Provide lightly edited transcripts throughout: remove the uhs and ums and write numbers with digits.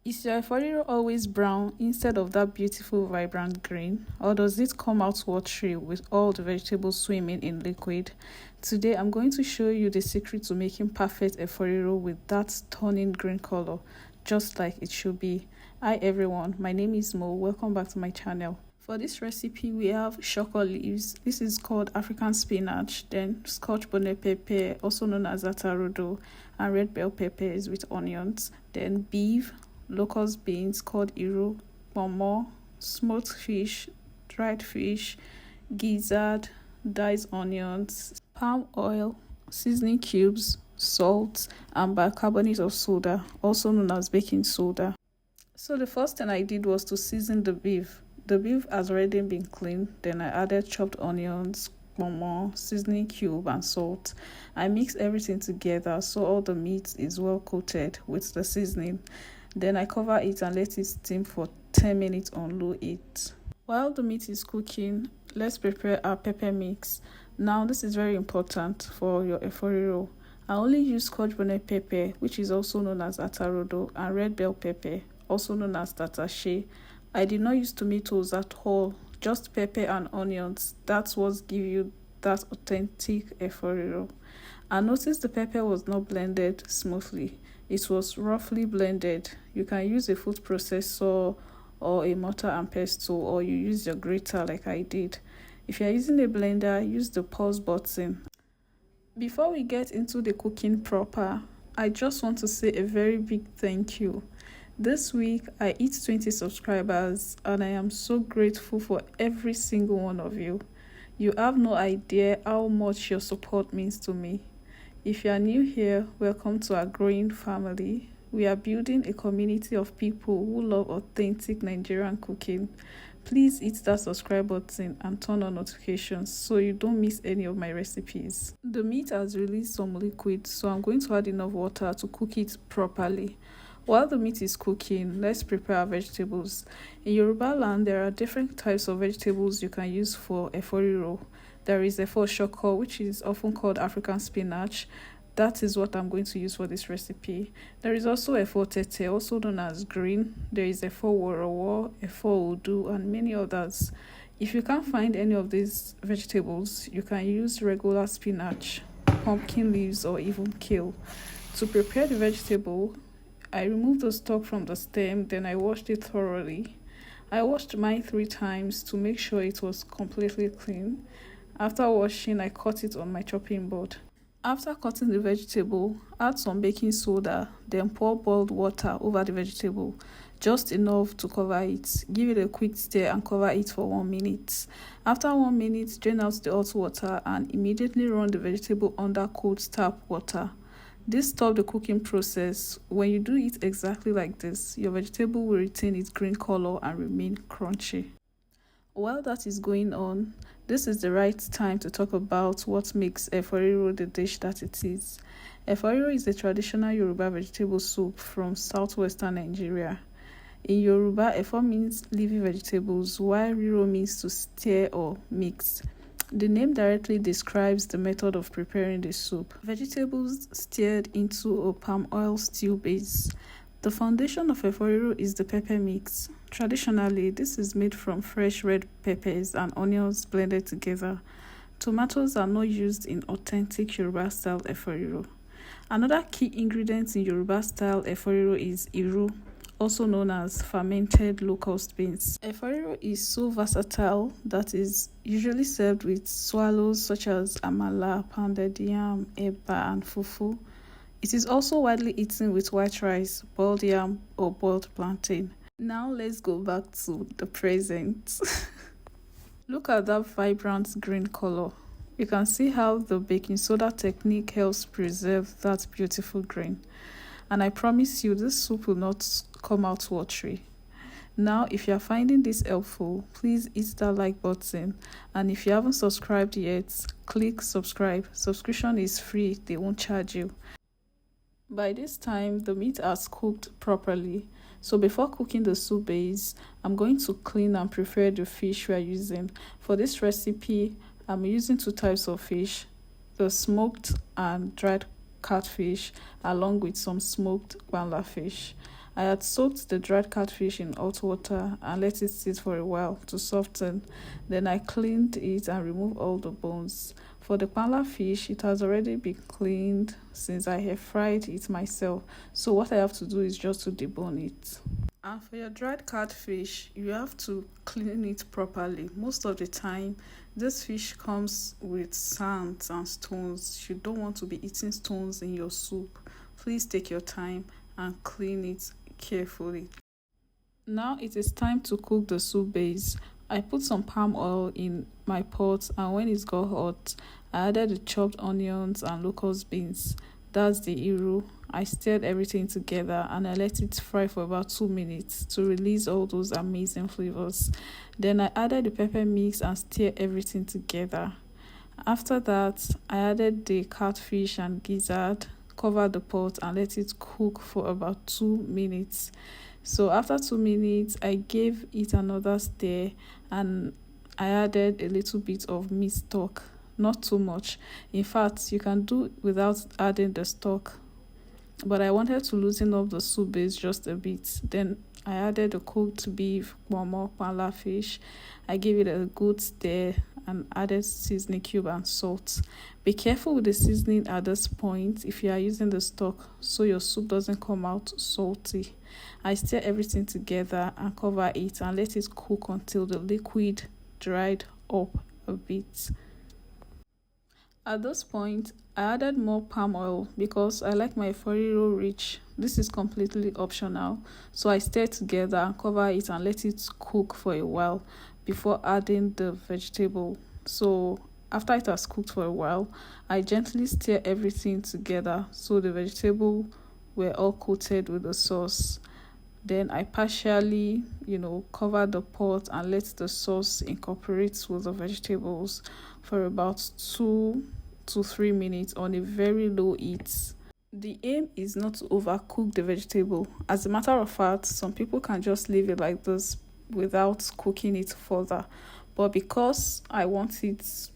Is your Efo Riro always brown instead of that beautiful vibrant green? Or does it come out watery with all the vegetables swimming in liquid? Today I'm going to show you the secret to making perfect Efo Riro with that stunning green color, just like it should be. Hi everyone, my name is Mo. Welcome back to my channel. For this recipe, we have Shoko leaves. This is called African spinach. Then Scotch bonnet pepper, also known as rodo, and red bell peppers with onions. Then beef, locust beans called Iro, Pomo, smoked fish, dried fish, gizzard, diced onions, palm oil, seasoning cubes, salt, and bicarbonate of soda, also known as baking soda. So the first thing I did was to season the beef. The beef has already been cleaned. Then I added chopped onions, pomo, seasoning cube, and salt. I mixed everything together so all the meat is well coated with the seasoning. Then I cover it and let it steam for 10 minutes on low heat. While the meat is cooking, let's prepare our pepper mix. Now this is very important for your Efo Riro. I only use Scotch bonnet pepper, which is also known as rodo, and red bell pepper, also known as tatashe. I did not use tomatoes at all, just pepper and onions. That's what gives you that authentic Efo Riro. I noticed the pepper was not blended smoothly. It was roughly blended. You can use a food processor or a mortar and pestle, or you use your grater like I did. If you are using a blender, use the pause button. Before we get into the cooking proper, I just want to say a very big thank you. This week, I hit 20 subscribers and I am so grateful for every single one of you. You have no idea how much your support means to me. If you are new here, welcome to our growing family. We are building a community of people who love authentic Nigerian cooking. Please hit that subscribe button and turn on notifications so you don't miss any of my recipes. The meat has released some liquid, so I'm going to add enough water to cook it properly. While the meat is cooking, let's prepare our vegetables. In Yoruba land, there are different types of vegetables you can use for Efo Riro. There is Efo Shoko, which is often called African spinach. That is what I'm going to use for this recipe. There is also Efo Tete, also known as green. There is Efo Worowo, Efo Udu, and many others. If you can't find any of these vegetables, you can use regular spinach, pumpkin leaves, or even kale. To prepare the vegetable, I removed the stalk from the stem, then I washed it thoroughly. I washed mine 3 times to make sure it was completely clean. After washing, I cut it on my chopping board. After cutting the vegetable, add some baking soda, then pour boiled water over the vegetable, just enough to cover it. Give it a quick stir and cover it for 1 minute. After 1 minute, drain out the hot water and immediately run the vegetable under cold tap water. This stops the cooking process. When you do it exactly like this, your vegetable will retain its green color and remain crunchy. While that is going on, this is the right time to talk about what makes Efo Riro the dish that it is. Efo Riro is a traditional Yoruba vegetable soup from southwestern Nigeria. In Yoruba, Efo means leafy vegetables, while Riro means to stir or mix. The name directly describes the method of preparing the soup. Vegetables stirred into a palm oil stew base. The foundation of Efo Riro is the pepper mix. Traditionally, this is made from fresh red peppers and onions blended together. Tomatoes are not used in authentic Yoruba-style Efo Riro. Another key ingredient in Yoruba-style Efo Riro is Iru, also known as fermented locust beans. Efo Riro is so versatile that is usually served with swallows such as amala, pounded yam, eba, and fufu. It is also widely eaten with white rice, boiled yam, or boiled plantain. Now let's go back to the present. Look at that vibrant green color. You can see how the baking soda technique helps preserve that beautiful green. And I promise you, this soup will not come out watery. Now, if you are finding this helpful, please hit that like button. And if you haven't subscribed yet, click subscribe. Subscription is free, they won't charge you. By this time, the meat has cooked properly. So before cooking the soup base, I'm going to clean and prepare the fish we are using. For this recipe, I'm using 2 types of fish, the smoked and dried catfish, along with some smoked Panla fish. I had soaked the dried catfish in hot water and let it sit for a while to soften. Then I cleaned it and removed all the bones. For the Panla fish, it has already been cleaned since I have fried it myself. So what I have to do is just to debone it. And for your dried catfish, you have to clean it properly. Most of the time, this fish comes with sands and stones. You don't want to be eating stones in your soup. Please take your time and clean it carefully. Now it is time to cook the soup base. I put some palm oil in my pot, and when it got hot, I added the chopped onions and locust beans. That's the Riro. I stirred everything together and I let it fry for about 2 minutes to release all those amazing flavors. Then I added the pepper mix and stir everything together. After that, I added the catfish and gizzard, covered the pot and let it cook for about 2 minutes. So after 2 minutes, I gave it another stir and I added a little bit of meat stock. Not too much. In fact, you can do without adding the stock. But I wanted to loosen up the soup base just a bit. Then I added the cooked beef, Pomo, Panla fish. I gave it a good stir and added seasoning cube and salt. Be careful with the seasoning at this point if you are using the stock so your soup doesn't come out salty. I stir everything together and cover it and let it cook until the liquid dried up a bit. At this point, I added more palm oil because I like my Efo Riro rich. This is completely optional, so I stir together and cover it and let it cook for a while before adding the vegetable. So after it has cooked for a while, I gently stir everything together so the vegetable were all coated with the sauce. Then I partially, cover the pot and let the sauce incorporate with the vegetables for about 2 to 3 minutes on a very low heat. The aim is not to overcook the vegetable. As a matter of fact, some people can just leave it like this without cooking it further. But because I want it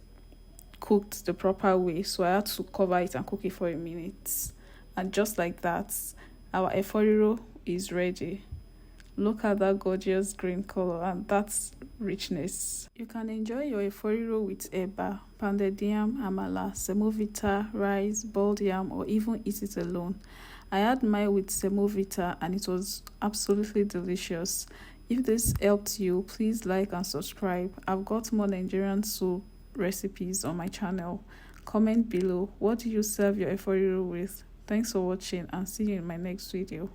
cooked the proper way, so I had to cover it and cook it for a minute. And just like that, our Efo Riro is ready. Look at that gorgeous green color and that's richness. You can enjoy your Efo Riro with eba, pounded yam, amala, semovita, rice, boiled yam, or even eat it alone. I had mine with semovita and it was absolutely delicious. If this helped you, please like and subscribe. I've got more Nigerian soup recipes on my channel. Comment below, what do you serve your Efo Riro with? Thanks for watching and see you in my next video.